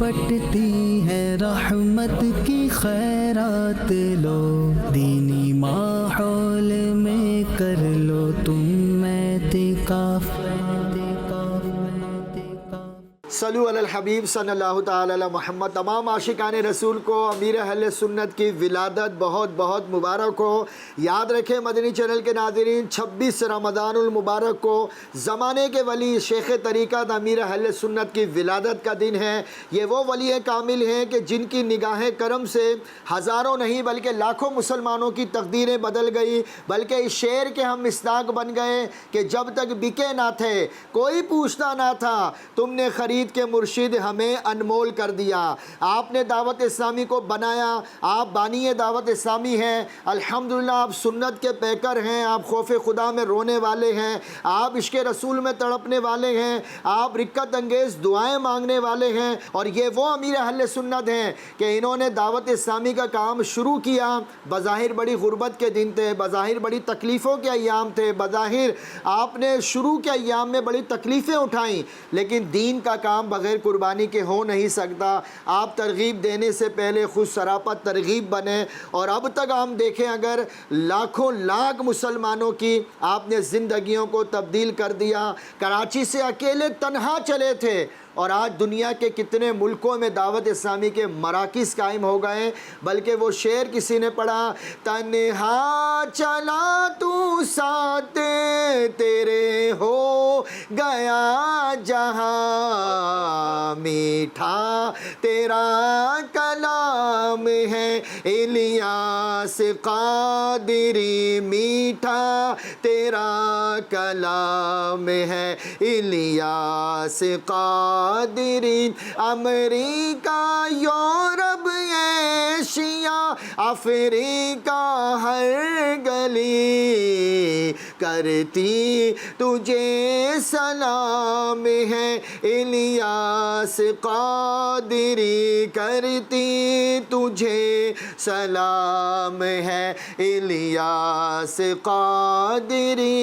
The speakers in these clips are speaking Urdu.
بٹتی ہے رحمت کی خیرات لو، دینی ماحول میں کر لو تم اعتکاف۔ صلو علی الحبیب صلی اللہ تعالی علی محمد۔ تمام عاشقان رسول کو امیر اہل سنت کی ولادت بہت بہت مبارک ہو۔ یاد رکھیں مدنی چینل کے ناظرین، 26 رمضان المبارک کو زمانے کے ولی شیخ طریقت امیر اہل سنت کی ولادت کا دن ہے۔ یہ وہ ولی کامل ہیں کہ جن کی نگاہ کرم سے ہزاروں نہیں بلکہ لاکھوں مسلمانوں کی تقدیریں بدل گئی، بلکہ اس شعر کے ہم مصداق بن گئے کہ جب تک بکے نہ تھے کوئی پوچھتا نہ تھا، تم نے خرید کے مرشد ہمیں انمول کر دیا۔ آپ نے دعوت اسلامی کو بنایا، آپ بانی دعوت اسلامی ہیں، الحمدللہ آپ سنت کے پیکر ہیں، آپ خوف خدا میں رونے والے ہیں، آپ عشق رسول میں تڑپنے والے ہیں، آپ رکت انگیز دعائیں مانگنے والے ہیں، اور یہ وہ امیر اہل سنت ہیں کہ انہوں نے دعوت اسلامی کا کام شروع کیا۔ بظاہر بڑی غربت کے دن تھے، بظاہر بڑی تکلیفوں کے ایام تھے، بظاہر آپ نے شروع کے ایام میں بڑی تکلیفیں اٹھائیں، لیکن دین کا کام بغیر قربانی کے ہو نہیں سکتا۔ آپ ترغیب دینے سے پہلے خود سراپا ترغیب بنے، اور اب تک ہم دیکھیں اگر لاکھوں لاکھ مسلمانوں کی آپ نے زندگیوں کو تبدیل کر دیا۔ کراچی سے اکیلے تنہا چلے تھے، اور آج دنیا کے کتنے ملکوں میں دعوت اسلامی کے مراکز قائم ہو گئے۔ بلکہ وہ شعر کسی نے پڑھا، تنہا چلا تو ساتھ تیرے ہو گیا جہاں، میٹھا تیرا کلام ہے الیاس قادری، میٹھا تیرا کلام ہے الیاس قادری، امریکہ یورپ ایشیا افریقہ ہر گلی کرتی تجھے سلام ہے الیاس قادری، کرتی تجھے سلام ہے الیاس قادری۔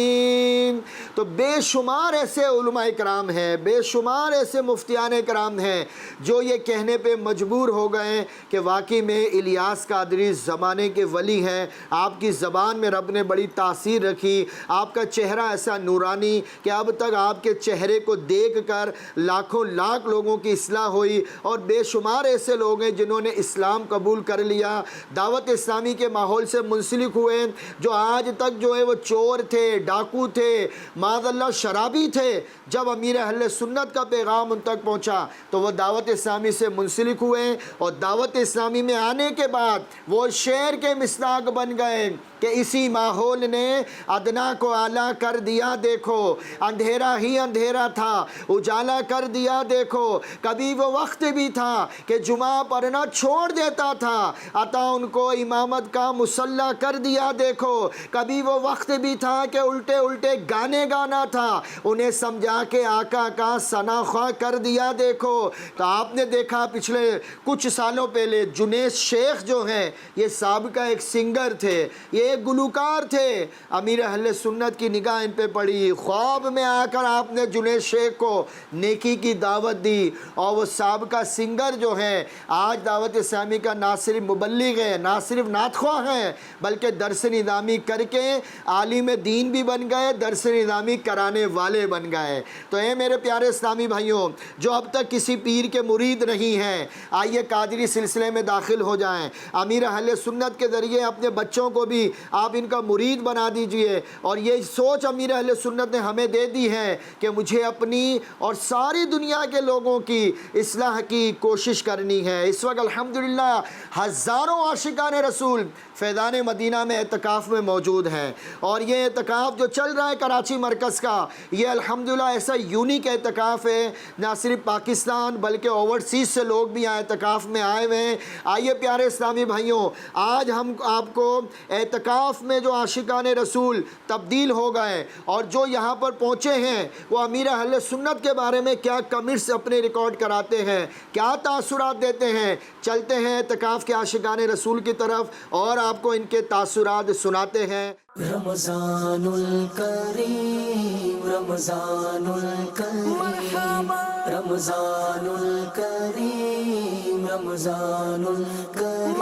تو بے شمار ایسے علماء کرام ہیں، بے شمار ایسے مفتیان کرام ہیں جو یہ کہنے پہ مجبور ہو گئے کہ واقعی میں الیاس قادری زمانے کے ولی ہیں۔ آپ کی زبان میں رب نے بڑی تاثیر رکھی، آپ کا چہرہ ایسا نورانی کہ اب تک آپ کے چہرے کو دیکھ کر لاکھوں لاکھ لوگوں کی اصلاح ہوئی، اور بے شمار ایسے لوگ ہیں جنہوں نے اسلام قبول کر لیا، دعوت اسلامی کے ماحول سے منسلک ہوئے، جو آج تک جو ہے وہ چور تھے، ڈاکو تھے، معاذ اللہ شرابی تھے۔ جب امیر اہل سنت کا پیغام ان تک پہنچا تو وہ دعوت اسلامی سے منسلک ہوئے، اور دعوت اسلامی میں آنے کے بعد وہ شعر کے مصداق بن گئے کہ اسی ماحول نے ادنا کو اعلیٰ کر دیا، دیکھو اندھیرا ہی اندھیرا تھا اجالا کر دیا، دیکھو کبھی وہ وقت بھی تھا کہ جمعہ پڑھنا چھوڑ دیتا تھا، عطا ان کو امامت کا مسلح کر دیا، دیکھو کبھی وہ وقت بھی تھا کہ الٹے الٹے گانے گانا تھا، انہیں سمجھا کے آقا کا ثنا خواہ کر دیا، دیکھو۔ تو آپ نے دیکھا پچھلے کچھ سالوں پہلے جنید شیخ جو ہیں، یہ سابقہ ایک سنگر تھے، یہ ایک گلوکار تھے، امیر اہل سنت کی نگاہ ان پہ پڑی، خواب میں آ کر آپ نے جنید شیخ کو نیکی کی دعوت دی، اور وہ سابقہ سنگر جو ہیں آج دعوت اسلامی کا نہ صرف مبلغ ہے، نہ صرف نعت خواہ ہیں، بلکہ درس نظامی کر کے عالم دین بھی بن گئے، درس نظامی کرانے والے بن گئے۔ تو اے میرے پیارے اسلامی بھائیوں، جو اب تک کسی پیر کے مرید نہیں ہیں، آئیے قادری سلسلے میں داخل ہو جائیں، امیر اہل سنت کے ذریعے اپنے بچوں کو بھی آپ ان کا مرید بنا دیجئے، اور یہ سوچ امیر اہل سنت نے ہمیں دے دی ہے کہ مجھے اپنی اور ساری دنیا کے لوگوں کی اصلاح کی کوشش کرنی ہے۔ اس وقت الحمدللہ ہزاروں عاشقان رسول فیضان مدینہ میں اعتکاف میں موجود ہیں، اور یہ اعتکاف جو چل رہا ہے کراچی مرکز کا، یہ الحمدللہ ایسا یونیک اعتکاف ہے، نہ صرف پاکستان بلکہ اوورسیز سے لوگ بھی یہاں اعتکاف میں آئے ہوئے ہیں۔ آئیے پیارے اسلامی بھائیوں، آج ہم آپ کو اعتکاف میں جو عاشقان رسول تبدیل ہو گئے اور جو یہاں پر پہنچے ہیں، وہ امیر اہل سنت کے بارے میں کیا کمنٹس اپنے ریکارڈ کراتے ہیں، کیا تاثرات دیتے ہیں۔ چلتے ہیں اعتکاف کے عاشقان رسول کی طرف اور آپ کو ان کے تاثرات سناتے ہیں۔ رمضان الکریم رمضان الکریم رمضان الکریم رمضان الكريم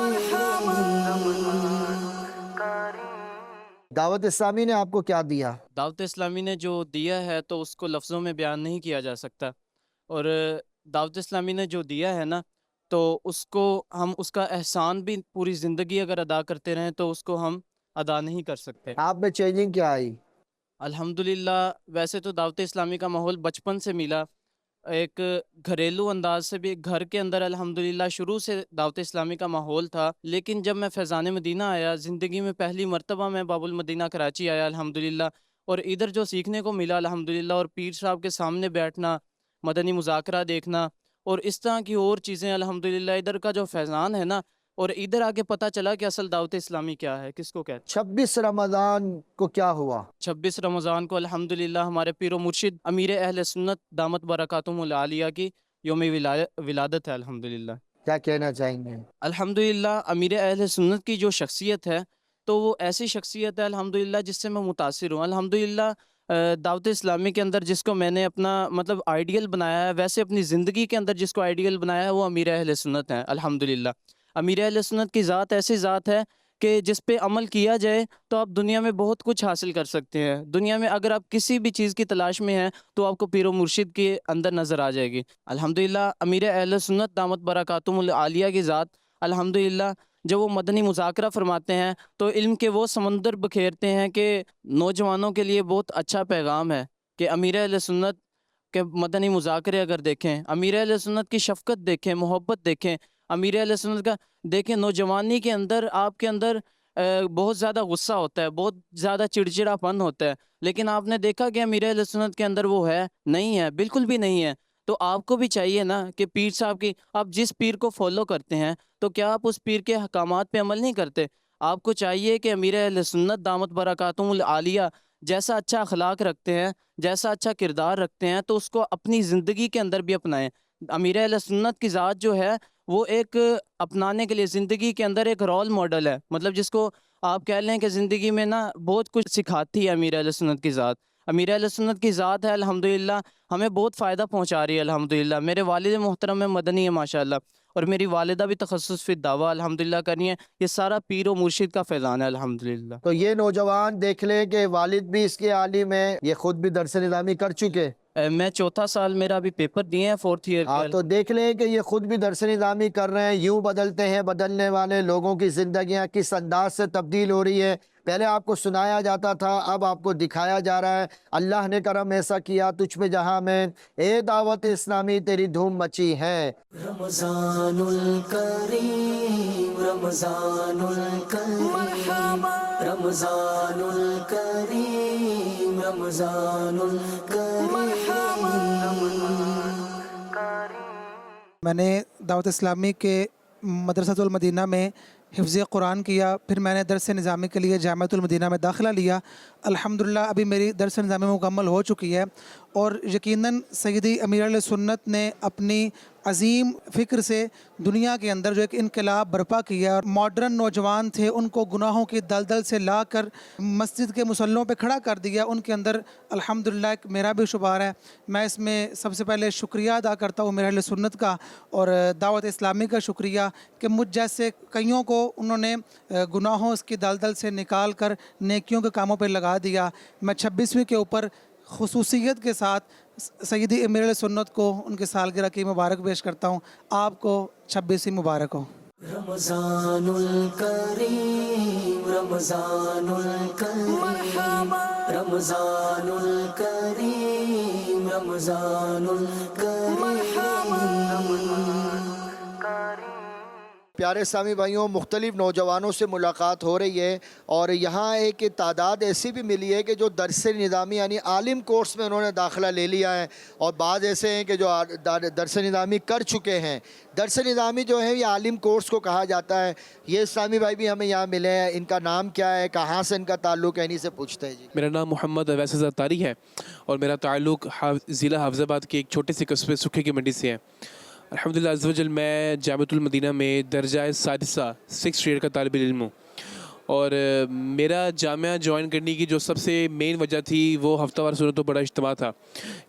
دعوت اسلامی نے آپ کو کیا دیا؟ دعوت اسلامی نے جو دیا ہے تو اس کو لفظوں میں بیان نہیں کیا جا سکتا، اور دعوت اسلامی نے جو دیا ہے نا تو اس کو ہم اس کا احسان بھی پوری زندگی اگر ادا کرتے رہیں تو اس کو ہم ادا نہیں کر سکتے۔ آپ میں چینجنگ کیا آئی؟ الحمدللہ ویسے تو دعوت اسلامی کا ماحول بچپن سے ملا، ایک گھریلو انداز سے بھی، گھر کے اندر الحمدللہ شروع سے دعوت اسلامی کا ماحول تھا، لیکن جب میں فیضان مدینہ آیا، زندگی میں پہلی مرتبہ میں باب المدینہ کراچی آیا الحمدللہ، اور ادھر جو سیکھنے کو ملا الحمدللہ، اور پیر صاحب کے سامنے بیٹھنا، مدنی مذاکرہ دیکھنا اور اس طرح کی اور چیزیں الحمدللہ، ادھر کا جو فیضان ہے نا، اور ادھر آگے پتہ چلا کہ اصل دعوت اسلامی کیا ہے، کس کو کہتے ہیں۔ 26 رمضان کو کیا ہوا؟ 26 رمضان کو الحمدللہ ہمارے پیر و مرشد امیر اہل سنت دامت برکاتہم العالیہ کی یوم ولادت ہے الحمدللہ۔ کیا کہنا چاہیں گے؟ الحمدللہ امیر اہل سنت کی جو شخصیت ہے تو وہ ایسی شخصیت ہے الحمدللہ جس سے میں متاثر ہوں۔ الحمدللہ دعوت اسلامی کے اندر جس کو میں نے اپنا مطلب آئیڈیل بنایا ہے، ویسے اپنی زندگی کے اندر جس کو آئیڈیل بنایا ہے وہ امیر اہل سنت ہیں الحمدللہ۔ امیر اہل سنت کی ذات ایسی ذات ہے کہ جس پہ عمل کیا جائے تو آپ دنیا میں بہت کچھ حاصل کر سکتے ہیں۔ دنیا میں اگر آپ کسی بھی چیز کی تلاش میں ہیں تو آپ کو پیر و مرشد کے اندر نظر آ جائے گی۔ الحمدللہ امیر اہل سنت دامت برکاتہم العالیہ کی ذات الحمدللہ جب وہ مدنی مذاکرہ فرماتے ہیں تو علم کے وہ سمندر بکھیرتے ہیں کہ نوجوانوں کے لیے بہت اچھا پیغام ہے کہ امیر اہل سنت کے مدنی مذاکرے اگر دیکھیں، امیر اہل سنت کی شفقت دیکھیں، محبت دیکھیں، امیر اہل سنت کا دیکھیں، نوجوانی کے اندر آپ کے اندر بہت زیادہ غصہ ہوتا ہے، بہت زیادہ چڑچڑا پن ہوتا ہے، لیکن آپ نے دیکھا کہ امیر اہل سنت کے اندر وہ ہے نہیں ہے، بالکل بھی نہیں ہے۔ تو آپ کو بھی چاہیے نا کہ پیر صاحب کی، آپ جس پیر کو فالو کرتے ہیں تو کیا آپ اس پیر کے احکامات پہ عمل نہیں کرتے؟ آپ کو چاہیے کہ امیر اہل سنت دامت برکاتہم العالیہ جیسا اچھا اخلاق رکھتے ہیں، جیسا اچھا کردار رکھتے ہیں تو اس کو اپنی زندگی کے اندر بھی اپنائیں۔ امیر اہل سنت کی ذات جو ہے وہ ایک اپنانے کے لیے زندگی کے اندر ایک رول ماڈل ہے، مطلب جس کو آپ کہہ لیں کہ زندگی میں نا بہت کچھ سکھاتی ہے امیر اہل سنت کی ذات۔ امیر اہل سنت کی ذات ہے الحمدللہ ہمیں بہت فائدہ پہنچا رہی ہے الحمدللہ۔ میرے والد محترم میں مدنی ہے ماشاءاللہ، اور میری والدہ بھی تخصص فی الدعوہ الحمدللہ کر رہی ہیں۔ یہ سارا پیر و مرشد کا فیضان ہے الحمدللہ۔ تو یہ نوجوان دیکھ لیں کہ والد بھی اس کے عالم ہیں، یہ خود بھی درس نظامی کر چکے۔ میں چوتھا سال میرا ابھی پیپر دیے ہیں، 4th ایئر ہاں تو دیکھ لیں کہ یہ خود بھی درس نظامی کر رہے ہیں۔ یوں بدلتے ہیں بدلنے والے لوگوں کی زندگیاں، کس انداز سے تبدیل ہو رہی ہے۔ پہلے آپ کو سنایا جاتا تھا، اب آپ کو دکھایا جا رہا ہے۔ اللہ نے کرم ایسا کیا تجھ میں جہاں میں، اے دعوت اسلامی تیری دھوم مچی ہے۔ رمضان الكريم رمضان الكريم رمضان الكريم رمضان الكريم۔ میں نے دعوت اسلامی کے مدرسۃ المدینہ میں حفظ قرآن کیا، پھر میں نے درس نظامی کے لیے جامعۃ المدینہ میں داخلہ لیا۔ الحمدللہ ابھی میری درس نظامی مکمل ہو چکی ہے، اور یقیناً سیدی امیر علیہ سنت نے اپنی عظیم فکر سے دنیا کے اندر جو ایک انقلاب برپا کیا، اور ماڈرن نوجوان تھے ان کو گناہوں کی دلدل سے لا کر مسجد کے مصلوں پہ کھڑا کر دیا۔ ان کے اندر الحمدللہ ایک میرا بھی شمار ہے۔ میں اس میں سب سے پہلے شکریہ ادا کرتا ہوں امیر علیہ سنت کا اور دعوت اسلامی کا شکریہ کہ مجھ جیسے کئیوں کو انہوں نے گناہوں اس کی دلدل سے نکال کر نیکیوں کے کاموں پہ لگا دیا۔ میں 26ویں کے اوپر خصوصیت کے ساتھ سیدی امیر علیہ سنت کو ان کے سالگرہ کی مبارک پیش کرتا ہوں۔ آپ کو 26ویں مبارک ہو۔ رمضان الكريم رمضان الكريم رمضان الكريم رمضان الكريم۔ پیارے اسلامی بھائیوں، مختلف نوجوانوں سے ملاقات ہو رہی ہے، اور یہاں ایک تعداد ایسی بھی ملی ہے کہ جو درس نظامی یعنی عالم کورس میں انہوں نے داخلہ لے لیا ہے، اور بعض ایسے ہیں کہ جو درس نظامی کر چکے ہیں۔ درس نظامی جو ہے یہ عالم کورس کو کہا جاتا ہے۔ یہ اسلامی بھائی بھی ہمیں یہاں ملے ہیں، ان کا نام کیا ہے، کہاں سے ان کا تعلق ہے، انہی سے پوچھتے ہیں۔ جی میرا نام محمد اویس زرتاری ہے، اور میرا تعلق ضلع حافظ آباد کے ایک چھوٹے سے قصبے سکھے کی منڈی سے ہے۔ الحمدللہ عز و جل میں جامعۃ المدینہ میں درجہ سادسہ 6th ایئر کا طالب علم ہوں، اور میرا جامعہ جوائن کرنے کی جو سب سے مین وجہ تھی وہ ہفتہ وار سنت و بڑا اجتماع تھا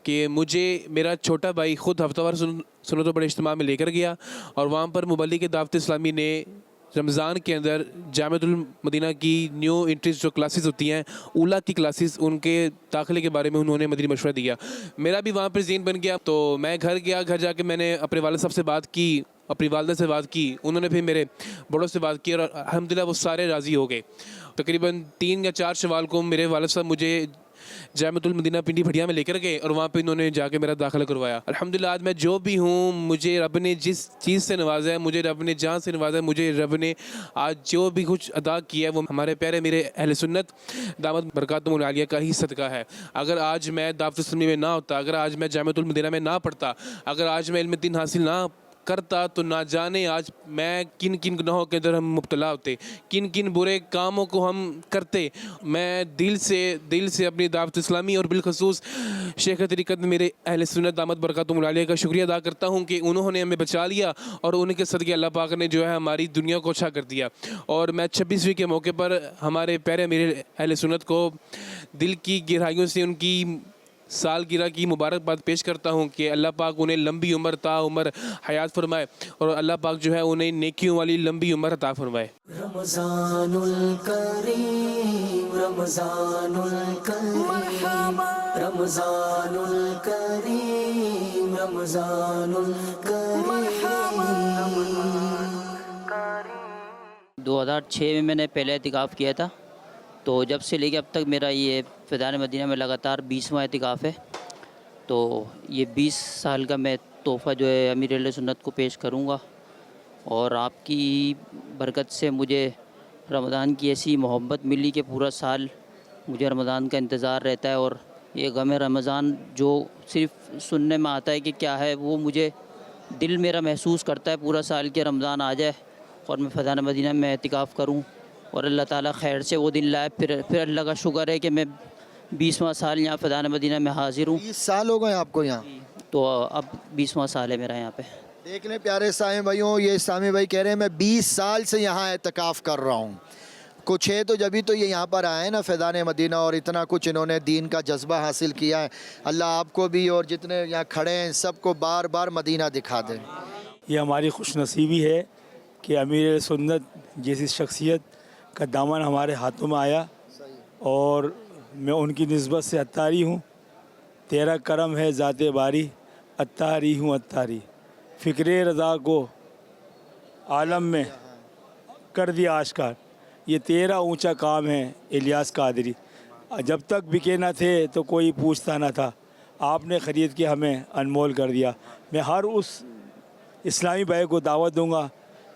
کہ مجھے میرا چھوٹا بھائی خود ہفتہ وار سنت و بڑا اجتماع میں لے کر گیا اور وہاں پر مبلغ دعوت اسلامی نے رمضان کے اندر جامعۃ المدینہ کی نیو انٹریز جو کلاسز ہوتی ہیں اولا کی کلاسز ان کے داخلے کے بارے میں انہوں نے مدنی مشورہ دیا. میرا بھی وہاں پر ذہن بن گیا تو میں گھر گیا. گھر جا کے میں نے اپنے والد صاحب سے بات کی, اپنی والدہ سے بات کی, انہوں نے پھر میرے بڑوں سے بات کی اور الحمدللہ وہ سارے راضی ہو گئے. تقریباً 3 یا 4 شوال کو میرے والد صاحب مجھے جامعۃ المدینہ پنڈی بھٹیا میں لے کر گئے اور وہاں پہ انہوں نے جا کے میرا داخلہ کروایا. الحمدللہ آج میں جو بھی ہوں, مجھے رب نے جس چیز سے نوازا ہے, مجھے رب نے جان سے نوازا ہے, مجھے رب نے آج جو بھی کچھ عطا کیا ہے وہ ہمارے پیارے میرے اہل سنت دامت برکاتہم العالیہ کا ہی صدقہ ہے. اگر آج میں دعوت اسلامی میں نہ ہوتا, اگر آج میں جامعۃ المدینہ میں نہ پڑھتا, اگر آج میں علم دین حاصل نہ کرتا تو نہ جانے آج میں کن کن گناہوں کے اندر ہم مبتلا ہوتے, کن کن برے کاموں کو ہم کرتے. میں دل سے اپنی دعوت اسلامی اور بالخصوص شیخ طریقت میرے اہل سنت دامت برکاتہم العالیہ کا شکریہ ادا کرتا ہوں کہ انہوں نے ہمیں بچا لیا اور ان کے صدقے اللہ پاک نے جو ہے ہماری دنیا کو اچھا کر دیا. اور میں 26ویں کے موقع پر ہمارے پیارے میرے اہل سنت کو دل کی گہرائیوں سے ان کی سالگرہ کی مبارکباد پیش کرتا ہوں کہ اللہ پاک انہیں لمبی عمر تا عمر حیات فرمائے اور اللہ پاک جو ہے انہیں نیکیوں والی لمبی عمر عطا فرمائے. رمضان الکریم رمضان الکریم رمضان الکریم رمضان الکریم. 2006 میں نے پہلے اعتکاف کیا تھا, تو جب سے لے کے اب تک میرا یہ فیضان مدینہ میں لگاتار 20واں اعتکاف ہے. تو یہ 20 سال کا میں تحفہ جو ہے امیر اہل سنت کو پیش کروں گا, اور آپ کی برکت سے مجھے رمضان کی ایسی محبت ملی کہ پورا سال مجھے رمضان کا انتظار رہتا ہے. اور یہ غم رمضان جو صرف سننے میں آتا ہے کہ کیا ہے, وہ مجھے دل میرا محسوس کرتا ہے پورا سال کہ رمضان آ جائے اور میں فیضان مدینہ میں اعتکاف کروں اور اللہ تعالیٰ خیر سے وہ دن لائے. پھر اللہ کا شکر ہے کہ میں 20واں سال یہاں فیضان مدینہ میں حاضر ہوں. 20 سال ہو گئے آپ کو یہاں؟ تو اب 20واں سال ہے میرا یہاں پہ. دیکھ لیں پیارے سامع بھائیوں, یہ سامع بھائی کہہ رہے ہیں میں 20 سال سے یہاں اعتکاف کر رہا ہوں. کچھ ہے تو جبھی تو یہ یہاں پر آئے نا فیضان مدینہ, اور اتنا کچھ انہوں نے دین کا جذبہ حاصل کیا ہے. اللہ آپ کو بھی اور جتنے یہاں کھڑے ہیں سب کو بار بار مدینہ دکھا دیں. یہ ہماری خوش نصیبی ہے کہ امیر سنت جیسی شخصیت کا دامن ہمارے ہاتھوں میں آیا, اور میں ان کی نسبت سے عطاری ہوں. تیرا کرم ہے ذات باری, عطاری ہوں عطاری. فکر رضا کو عالم میں کر دیا آشکار, یہ تیرا اونچا کام ہے الیاس قادری. جب تک بکے نہ تھے تو کوئی پوچھتا نہ تھا, آپ نے خرید کے ہمیں انمول کر دیا. میں ہر اس اسلامی بھائی کو دعوت دوں گا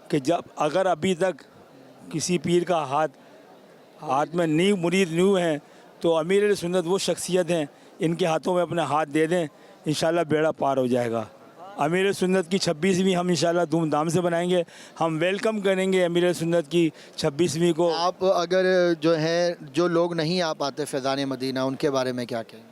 کہ جب اگر ابھی تک کسی پیر کا ہاتھ میں نیو مرید نیو ہیں تو امیر اہل سنت وہ شخصیت ہیں, ان کے ہاتھوں میں اپنا ہاتھ دے دیں, انشاءاللہ بیڑا پار ہو جائے گا. امیر اہل سنت کی 26ویں ہم انشاءاللہ دھوم دھام سے بنائیں گے. ہم ویلکم کریں گے امیر اہل سنت کی 26ویں کو. آپ اگر جو ہے جو لوگ نہیں آ پاتے فیضان مدینہ, ان کے بارے میں کیا کہیں؟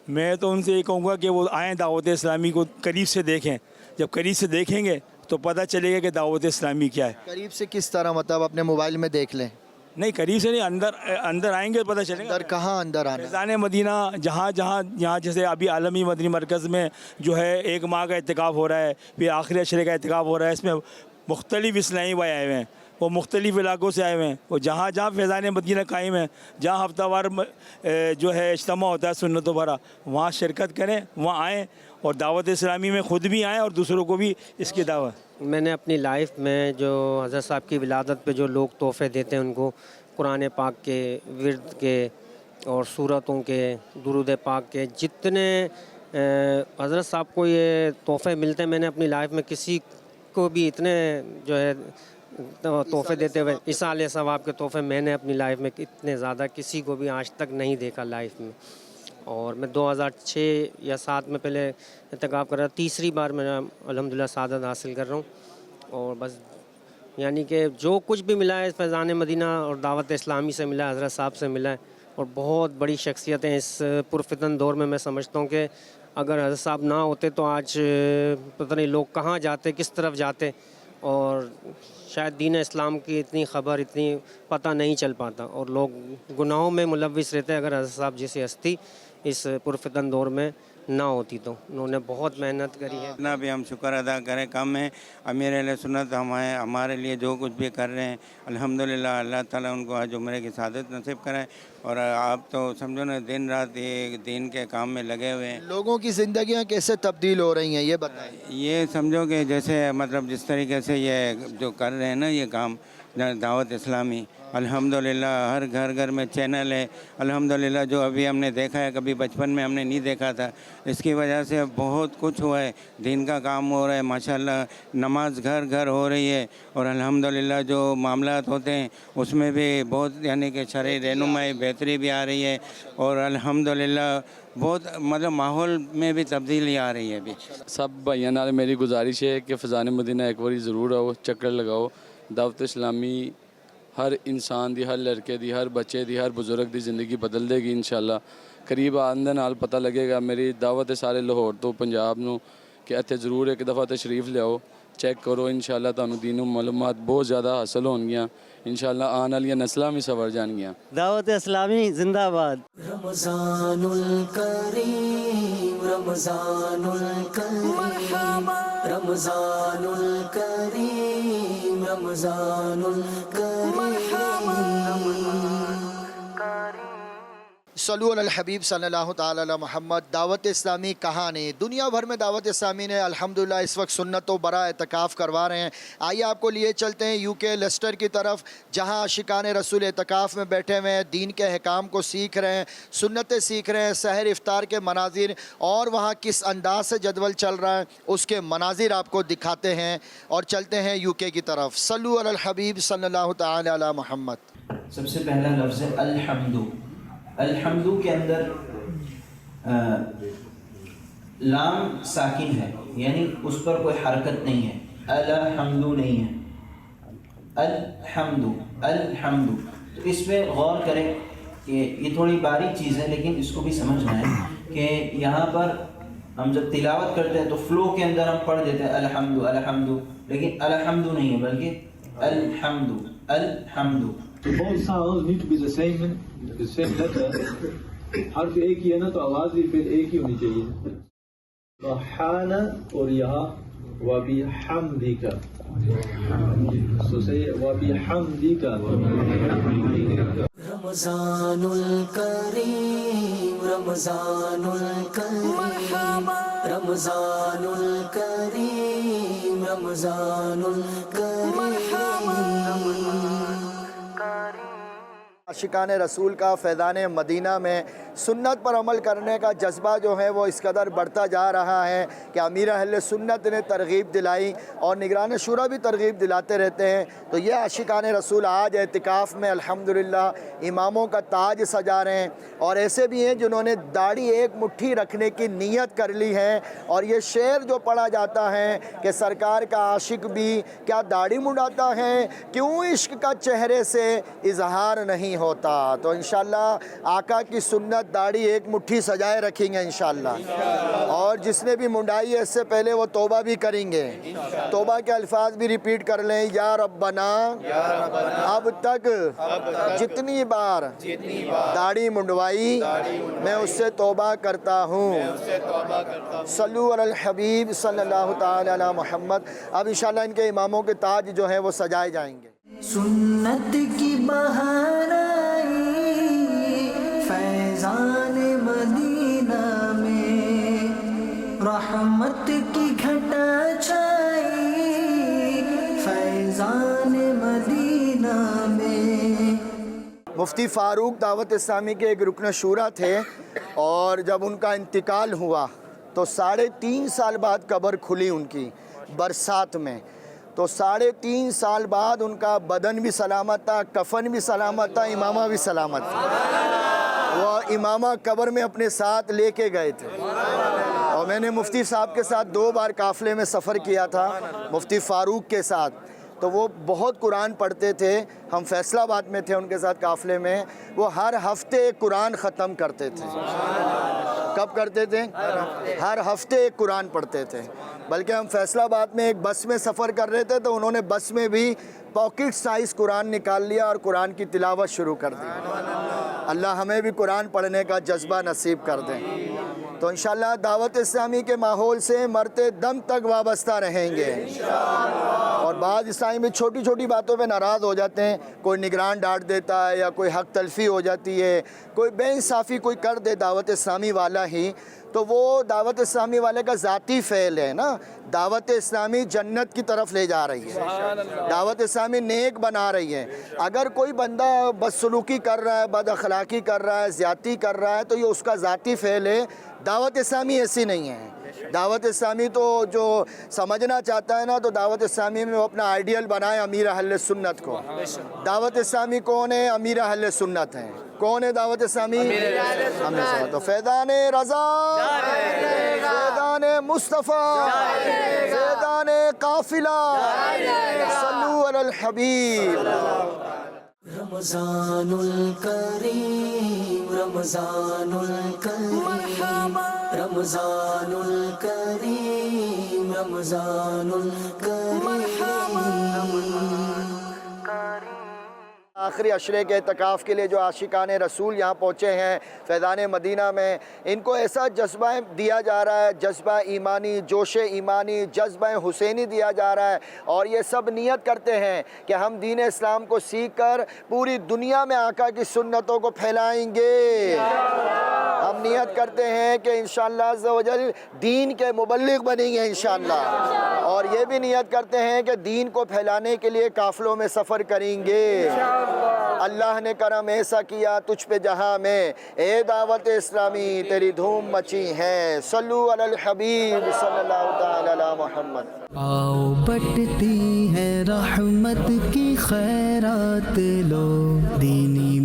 میں تو ان سے یہ کہوں گا کہ وہ آئیں, دعوت اسلامی کو قریب سے دیکھیں. جب قریب سے دیکھیں گے تو پتہ چلے گا کہ دعوت اسلامی کیا ہے. قریب سے کس طرح, مطلب اپنے موبائل میں دیکھ لیں؟ نہیں قریب سے نہیں, اندر آئیں گے پتہ چلے گا. اندر کہاں اندر آنا؟ فیضان مدینہ جہاں جیسے ابھی عالمی مدنی مرکز میں جو ہے 1 ماہ کا اعتکاف ہو رہا ہے, پھر آخری عشرے کا اعتکاف ہو رہا ہے. اس میں مختلف اسلامی بھائی آئے ہوئے ہیں, وہ مختلف علاقوں سے آئے ہوئے ہیں. وہ جہاں فیضان مدینہ قائم ہے, جہاں ہفتہ وار جو ہے اجتماع ہوتا ہے سنتوں بھرا, وہاں شرکت کریں, وہاں آئیں اور دعوت اسلامی میں خود بھی آئیں اور دوسروں کو بھی اس کی دعوت. میں نے اپنی لائف میں جو حضرت صاحب کی ولادت پہ جو لوگ تحفے دیتے ہیں ان کو قرآن پاک کے, ورد کے اور سورتوں کے, درود پاک کے, جتنے حضرت صاحب کو یہ تحفے ملتے ہیں, میں نے اپنی لائف میں کسی کو بھی اتنے جو ہے تحفے دیتے ہوئے, ایصال ثواب کے تحفے میں نے اپنی لائف میں اتنے زیادہ کسی کو بھی آج تک نہیں دیکھا لائف میں. اور میں 2006 یا 2007 میں پہلے اعتکاف کر رہا, تیسری بار میں الحمدللہ سعادت حاصل کر رہا ہوں. اور بس یعنی کہ جو کچھ بھی ملا ہے فیضان مدینہ اور دعوت اسلامی سے ملا ہے, حضرت صاحب سے ملا ہے, اور بہت بڑی شخصیتیں اس پرفتن دور میں سمجھتا ہوں کہ اگر حضرت صاحب نہ ہوتے تو آج پتہ نہیں لوگ کہاں جاتے, کس طرف جاتے. اور شاید دین اسلام کی اتنی خبر اتنی پتہ نہیں چل پاتا اور لوگ گناہوں میں ملوث رہتے ہیں. اگر حضرت صاحب جیسی ہستی اس پرفتن دور میں نہ ہوتی تو انہوں نے بہت محنت کری ہے. اتنا بھی ہم شکر ادا کریں کم ہے. امیر اہل سنت ہمارے لیے جو کچھ بھی کر رہے ہیں الحمدللہ اللہ تعالیٰ ان کو آج عمرے کی سعادت نصیب کریں. اور آپ تو سمجھو نا دن رات یہ دین کے کام میں لگے ہوئے ہیں. لوگوں کی زندگیاں کیسے تبدیل ہو رہی ہیں یہ بتائیں. یہ سمجھو کہ جیسے مطلب جس طریقے سے یہ جو کر رہے ہیں نا یہ کام دعوت اسلامی الحمدللہ ہر گھر گھر میں چینل ہے الحمدللہ. جو ابھی ہم نے دیکھا ہے کبھی بچپن میں ہم نے نہیں دیکھا تھا. اس کی وجہ سے بہت کچھ ہوا ہے. دین کا کام ہو رہا ہے ماشاءاللہ. نماز گھر گھر ہو رہی ہے اور الحمدللہ جو معاملات ہوتے ہیں اس میں بھی بہت یعنی کہ شرعی رہنمائی بہتری بھی آ رہی ہے. اور الحمدللہ بہت مطلب ماحول میں بھی تبدیلی آ رہی ہے. ابھی سب بھائیاں نال میری گزارش ہے کہ فیضان مدینہ ایک باری ضرور آؤ چکر لگاؤ. دعوت اسلامی ہر انسان دی ہر لڑکے دی ہر بچے دی ہر بزرگ دی زندگی بدل دے گی انشاءاللہ. قریب آندے نال پتہ لگے گا. میری دعوت ہے سارے لاہور تو پنجاب نو کہ اتنے ضرور ایک دفعہ تشریف لیاؤ چیک کرو انشاءاللہ تانوں دین و معلومات بہت زیادہ حاصل ہون گیاں انشاءاللہ. آن والی نسلاں بھی سنور جان گیاں. دعوت اسلامی زندہ آباد. رمضان الکریم رمضان الکریم رمضان الکریم رمضان الکریم. صلو علی الحبیب صلی اللہ تعالی علی محمد. دعوت اسلامی کہاں نے دنیا بھر میں دعوت اسلامی نے الحمدللہ اس وقت سنت و برا اعتکاف کروا رہے ہیں. آئیے آپ کو لیے چلتے ہیں یو کے لیسٹر کی طرف جہاں عاشقان رسول اعتکاف میں بیٹھے ہوئے ہیں دین کے احکام کو سیکھ رہے ہیں سنتیں سیکھ رہے ہیں سحر افطار کے مناظر اور وہاں کس انداز سے جدول چل رہا ہے اس کے مناظر آپ کو دکھاتے ہیں اور چلتے ہیں یو کے کی طرف. صلو علی الحبیب صلی اللہ تعالی علی محمد. سب سے پہلا لفظ ہے الحمد. الحمد کے اندر لام ساکن ہے یعنی اس پر کوئی حرکت نہیں ہے. الحمد نہیں ہے. الحمد الحمد. تو اس پہ غور کریں کہ یہ تھوڑی باریک چیز ہے لیکن اس کو بھی سمجھنا ہے کہ یہاں پر ہم جب تلاوت کرتے ہیں تو فلو کے اندر ہم پڑھ دیتے ہیں الحمد الحمد لیکن الحمد نہیں ہے بلکہ الحمد الحمد. So both sounds need to be the same letter. حرف ایک ہی ہے نا تو آواز بھی پھر ایک ہی ہونی چاہیے. سبحان اور یہاں وبحمدک. So say وبحمدک. رمضان الکریم رمضان الکریم رمضان الکریم رمضان الکریم. عاشقان رسول کا فیضان مدینہ میں سنت پر عمل کرنے کا جذبہ جو ہے وہ اس قدر بڑھتا جا رہا ہے کہ امیر اہل سنت نے ترغیب دلائی اور نگران شورا بھی ترغیب دلاتے رہتے ہیں. تو یہ عاشقان رسول آج اعتکاف میں الحمدللہ اماموں کا تاج سجا رہے ہیں اور ایسے بھی ہیں جنہوں نے داڑھی ایک مٹھی رکھنے کی نیت کر لی ہے. اور یہ شعر جو پڑھا جاتا ہے کہ سرکار کا عاشق بھی کیا داڑھی منڈاتا ہے کیوں عشق کا چہرے سے اظہار نہیں ہوتا. تو انشاءاللہ آقا کی سنت داڑھی ایک مٹھی سجائے رکھیں گے انشاءاللہ. اور جس نے بھی منڈائی ہے اس سے پہلے وہ توبہ بھی کریں گے. توبہ کے الفاظ بھی ریپیٹ کر لیں. یا ربنا اب تک جتنی بار داڑھی منڈوائی میں اس سے توبہ کرتا ہوں. صلو علی الحبیب صلی اللہ تعالی علی محمد. اب انشاءاللہ ان کے اماموں کے تاج جو ہیں وہ سجائے جائیں گے. سنت کی بہار آئی فیضان مدینہ میں رحمت کی گھٹا چھائی فیضان مدینہ میں. مفتی فاروق دعوت اسلامی کے ایک رکن شورا تھے اور جب ان کا انتقال ہوا تو 3.5 سال بعد قبر کھلی ان کی برسات میں. تو 3.5 سال بعد ان کا بدن بھی سلامت تھا کفن بھی سلامت تھا امامہ بھی سلامت تھا. وہ امامہ قبر میں اپنے ساتھ لے کے گئے تھے. اور میں نے مفتی صاحب کے ساتھ 2 بار قافلے میں سفر کیا تھا مفتی فاروق کے ساتھ. تو وہ بہت قرآن پڑھتے تھے. ہم فیصل آباد میں تھے ان کے ساتھ قافلے میں. وہ ہر ہفتے قرآن ختم کرتے تھے. کب کرتے تھے؟ ہر ہفتے ایک قرآن پڑھتے تھے. بلکہ ہم فیصل آباد میں ایک بس میں سفر کر رہے تھے تو انہوں نے بس میں بھی پاکٹ سائز قرآن نکال لیا اور قرآن کی تلاوت شروع کر دی. اللہ ہمیں بھی قرآن پڑھنے کا جذبہ نصیب کر دیں. تو انشاءاللہ دعوت اسلامی کے ماحول سے مرتے دم تک وابستہ رہیں گے. اور بعض اسلامی میں چھوٹی چھوٹی باتوں پہ ناراض ہو جاتے ہیں. کوئی نگران ڈانٹ دیتا ہے یا کوئی حق تلفی ہو جاتی ہے, کوئی بے انصافی کوئی کر دے دعوت اسلامی والا ہی, تو وہ دعوت اسلامی والے کا ذاتی فعل ہے نا. دعوت اسلامی جنت کی طرف لے جا رہی ہے, دعوت اسلامی نیک بنا رہی ہے. اگر کوئی بندہ بدسلوکی کر رہا ہے, بد اخلاقی کر رہا ہے, زیادتی کر رہا ہے, تو یہ اس کا ذاتی فعل ہے. دعوت اسلامی ایسی نہیں ہے. دعوت اسلامی تو جو سمجھنا چاہتا ہے نا, تو دعوت اسلامی میں وہ اپنا آئیڈیل بنائے امیر اہل سنت کو. دعوت اسلامی کون ہے؟ امیر اہل سنت ہیں. کون ہے دعوت اسلامی؟ امیر سنت. تو فیضان رضا, فیضان مصطفیٰ, فیضان قافلہ, صلو علی الحبیب. رمضان الکریم رمضان الکریم رمضان الکریم رمضان الکریم. آخری عشرے کے اعتکاف کے لیے جو عاشقان رسول یہاں پہنچے ہیں فیضان مدینہ میں, ان کو ایسا جذبہ دیا جا رہا ہے, جذبہ ایمانی, جوش ایمانی, جذبہ حسینی دیا جا رہا ہے. اور یہ سب نیت کرتے ہیں کہ ہم دین اسلام کو سیکھ کر پوری دنیا میں آقا کی سنتوں کو پھیلائیں گے. ہم نیت کرتے ہیں کہ انشاءاللہ عز و جل دین کے مبلغ بنیں گے انشاءاللہ. اور یہ بھی نیت کرتے ہیں کہ دین کو پھیلانے کے لیے قافلوں میں سفر کریں گے. اللہ نے کرم ایسا کیا تجھ پہ جہاں میں, اے دعوت اسلامی تیری دھوم مچی ہے. صلو علی الحبیب صلی اللہ تعالی علی محمد. آؤ بٹتی ہے رحمت کی خیرات لو, دینی